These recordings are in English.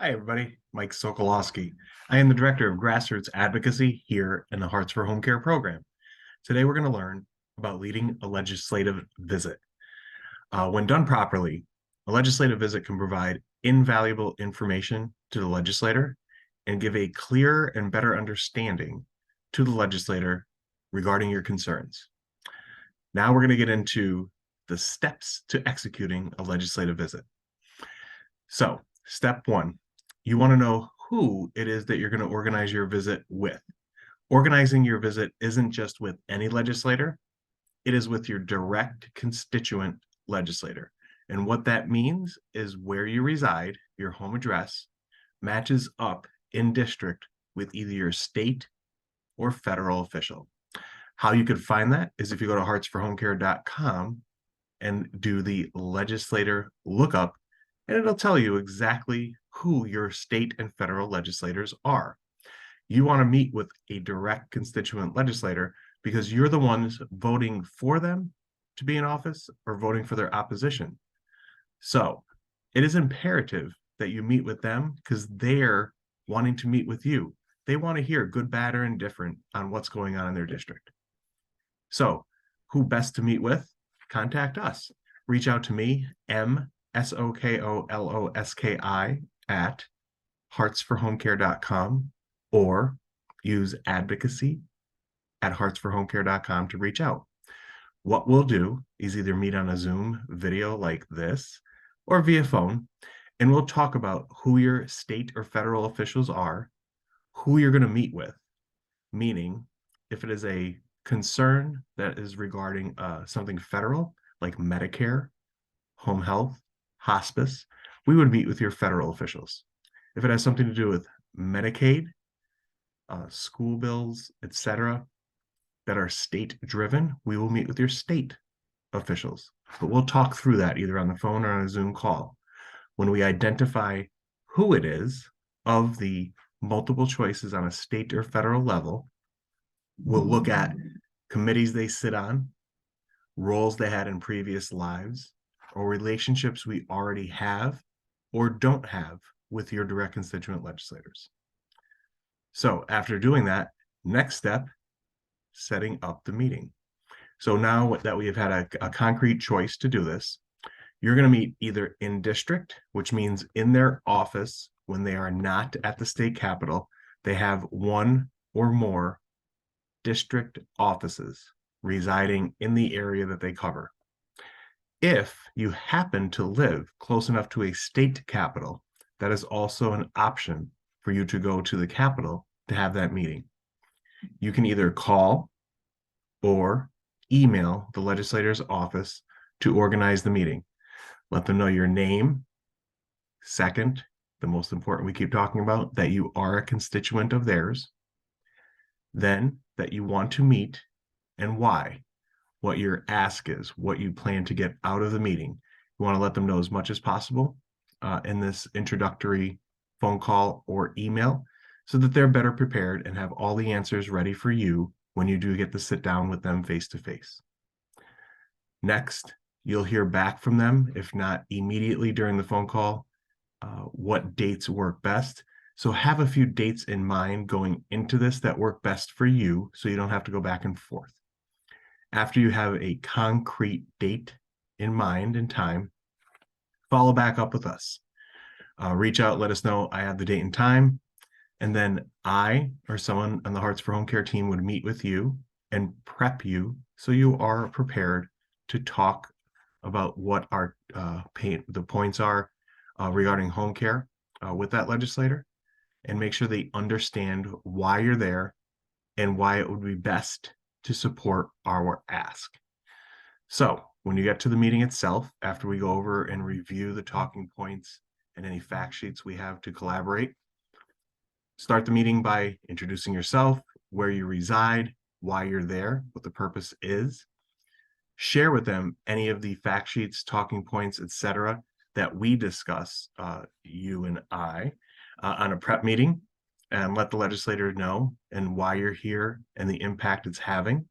Hi, everybody. Mike Sokolowski. I am the Director of Grassroots Advocacy here in the Hearts for Home Care program. Today, we're going to learn about leading a legislative visit. When done properly, a legislative visit can provide invaluable information to the legislator and give a clearer and better understanding to the legislator regarding your concerns. Now, we're going to get into the steps to executing a legislative visit. So, step one, you want to know who it is that you're going to organize your visit with. Organizing your visit isn't just with any legislator, it is with your direct constituent legislator. And what that means is where you reside, your home address, matches up in district with either your state or federal official. How you could find that is if you go to heartsforhomecare.com and do the legislator lookup, and it'll tell you exactly who your state and federal legislators are. You want to meet with a direct constituent legislator because you're the ones voting for them to be in office or voting for their opposition. So it is imperative that you meet with them because they're wanting to meet with you. They want to hear good, bad, or indifferent on what's going on in their district. So who best to meet with? Contact us. Reach out to me, Sokolowski at heartsforhomecare.com, or use advocacy at heartsforhomecare.com to reach out. What we'll do is either meet on a Zoom video like this or via phone, and we'll talk about who your state or federal officials are, who you're going to meet with, meaning if it is a concern that is regarding something federal like Medicare, home health, hospice, we would meet with your federal officials. If it has something to do with Medicaid, school bills, etc., that are state driven, we will meet with your state officials. But we'll talk through that either on the phone or on a Zoom call. When we identify who it is of the multiple choices on a state or federal level, we'll look at committees they sit on, roles they had in previous lives, or relationships we already have or don't have with your direct constituent legislators. So after doing that, next step, setting up the meeting. So now that we have had a concrete choice to do this, you're going to meet either in district, which means in their office when they are not at the state capitol, they have one or more district offices residing in the area that they cover. If you happen to live close enough to a state capital, that is also an option for you to go to the Capitol to have that meeting. You can either call or email the legislator's office to organize the meeting. Let them know your name. Second, the most important we keep talking about, that you are a constituent of theirs. Then that you want to meet and why, what your ask is, what you plan to get out of the meeting. You want to let them know as much as possible in this introductory phone call or email so that they're better prepared and have all the answers ready for you when you do get to sit down with them face to face. Next, you'll hear back from them, if not immediately during the phone call, what dates work best. So have a few dates in mind going into this that work best for you so you don't have to go back and forth. After you have a concrete date in mind and time, follow back up with us. Reach out, let us know I have the date and time, and then I or someone on the Hearts for Home Care team would meet with you and prep you so you are prepared to talk about what our the points are regarding home care with that legislator, and make sure they understand why you're there and why it would be best to support our ask. So when you get to the meeting itself, after we go over and review the talking points and any fact sheets we have to collaborate, start the meeting by introducing yourself, where you reside, why you're there, what the purpose is. Share with them any of the fact sheets, talking points, etc., that we discuss, you and I, on a prep meeting, and let the legislator know and why you're here and the impact it's having.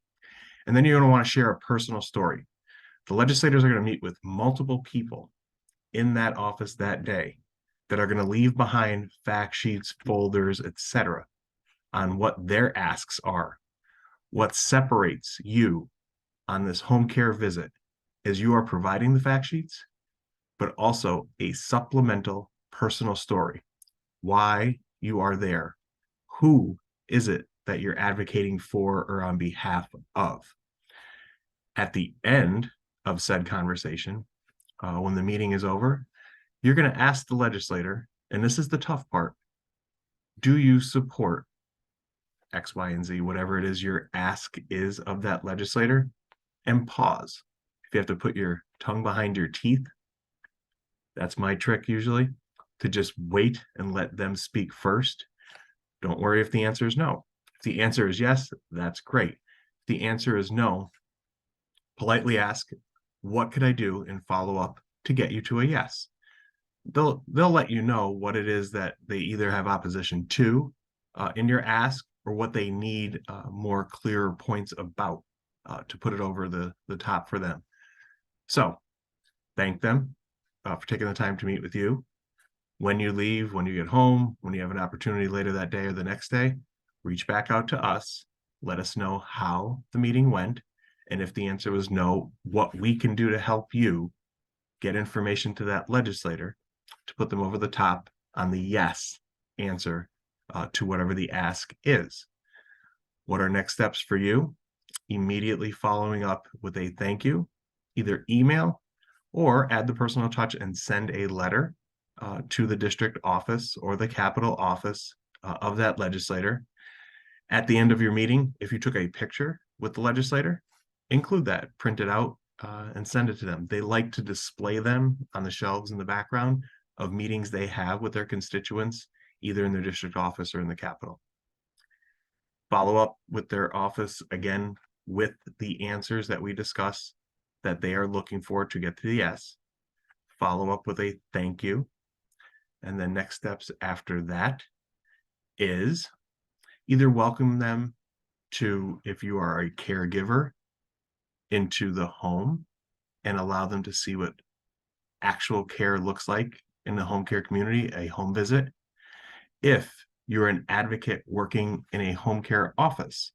And then you're going to want to share a personal story. The legislators are going to meet with multiple people in that office that day. that are going to leave behind fact sheets, folders, etc., on what their asks are. What separates you on this home care visit is you are providing the fact sheets, but also a supplemental personal story. Why you are there. Who is it that you're advocating for or on behalf of? At the end of said conversation, when the meeting is over, you're going to ask the legislator, and this is the tough part, do you support X, Y, and Z, whatever it is your ask is of that legislator, and pause. If you have to put your tongue behind your teeth, that's my trick usually, to just wait and let them speak first. Don't worry if the answer is no. If the answer is yes, that's great. If the answer is no, politely ask, what could I do in follow-up to get you to a yes? They'll let you know what it is that they either have opposition to in your ask, or what they need more clear points about to put it over the top for them. So thank them for taking the time to meet with you. When you leave, when you get home, when you have an opportunity later that day or the next day, reach back out to us. Let us know how the meeting went. And if the answer was no, what we can do to help you get information to that legislator to put them over the top on the yes answer to whatever the ask is. What are next steps for you? Immediately following up with a thank you, either email or add the personal touch and send a letter to the district office or the capital office of that legislator. At the end of your meeting, if you took a picture with the legislator, include that, print it out, and send it to them. They like to display them on the shelves in the background of meetings they have with their constituents, either in their district office or in the Capitol. Follow up with their office again with the answers that we discuss that they are looking for to get to the yes. Follow up with a thank you. And then next steps after that is either welcome them to, if you are a caregiver, into the home and allow them to see what actual care looks like in the home care community, a home visit. If you're an advocate working in a home care office,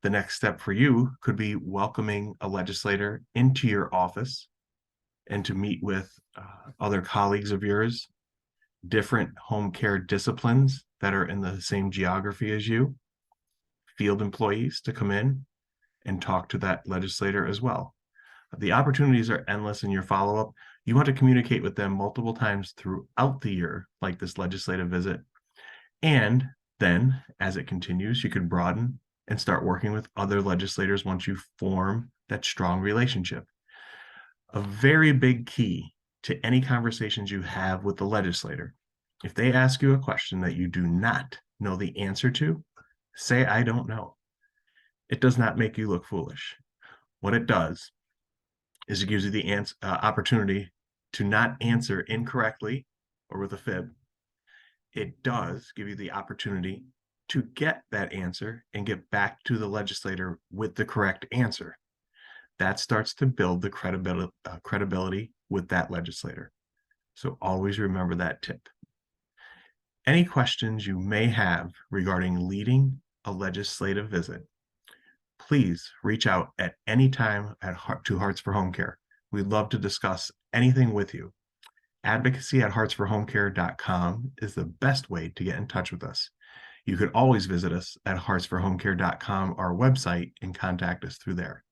the next step for you could be welcoming a legislator into your office and to meet with other colleagues of yours, different home care disciplines that are in the same geography as you, field employees to come in and talk to that legislator as well. The opportunities are endless in your follow-up. You want to communicate with them multiple times throughout the year, like this legislative visit. And then as it continues, you can broaden and start working with other legislators once you form that strong relationship. A very big key to any conversations you have with the legislator, if they ask you a question that you do not know the answer to, say, I don't know. It does not make you look foolish. What it does is it gives you the opportunity to not answer incorrectly or with a fib. It does give you the opportunity to get that answer and get back to the legislator with the correct answer. That starts to build the credibility with that legislator. So always remember that tip. Any questions you may have regarding leading a legislative visit, please reach out at any time to Hearts for Home Care. We'd love to discuss anything with you. Advocacy@heartsforhomecare.com is the best way to get in touch with us. You could always visit us at heartsforhomecare.com, our website, and contact us through there.